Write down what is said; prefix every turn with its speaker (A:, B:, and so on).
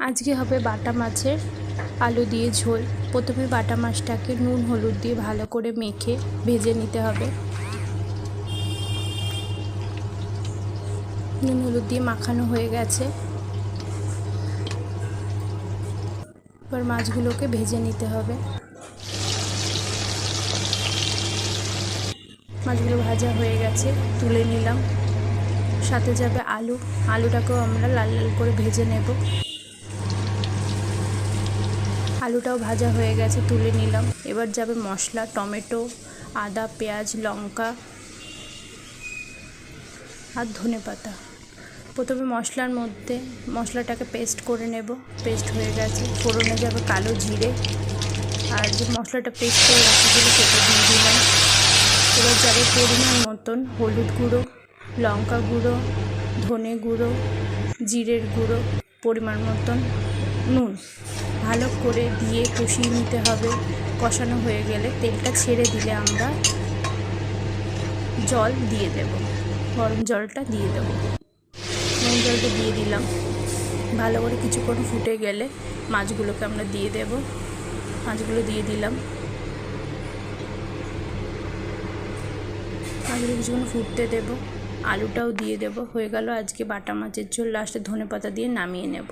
A: আজকে হবে বাটা মাছের আলু দিয়ে ঝোল। প্রথমে বাটা মাছটাকে নুন হলুদ দিয়ে ভালো করে মেখে ভেজে নিতে হবে। নুন হলুদ দিয়ে মাখানো হয়ে গেছে, এবার মাছগুলোকে ভেজে নিতে হবে। মাছগুলো ভাজা হয়ে গেছে, তুলে নিলাম। সাথে যাবে আলুটাকেও আমরা লাল লাল করে ভেজে নেব। আলুটাও ভাজা হয়ে গেছে, তুলে নিলাম। এবার যাবে মশলা, টমেটো, আদা, পেঁয়াজ, লঙ্কা আর ধনেপাতা। প্রথমে মশলাটাকে পেস্ট করে নেব। পেস্ট হয়ে গেছে, ফোড়নে যাবে কালো জিরে আর যে মশলাটা পেস্ট করে রাখাগুলো সেটা দিয়ে দিলাম। এবার যাবে পরিমাণ মতন হলুদ গুঁড়ো, লঙ্কা গুঁড়ো, ধনে গুঁড়ো, জিরের গুঁড়ো, পরিমাণ মতন নুন। ভালো করে দিয়ে কষিয়ে নিতে হবে। কষানো হয়ে গেলে তেলটা ছেড়ে দিলে আমরা জল দিয়ে দেব, গরম জলটা দিয়ে দেব। গরম জলটা দিয়ে দিলাম। ভালো করে কিছুক্ষণ ফুটে গেলে মাছগুলোকে আমরা দিয়ে দেব। মাছগুলো দিয়ে দিলাম। মাছগুলো কিছুক্ষণ ফুটতে দেব, আলুটাও দিয়ে দেব। হয়ে গেল আজকে বাটা মাছের ঝোল। লাস্টে ধনেপাতা দিয়ে নামিয়ে নেব।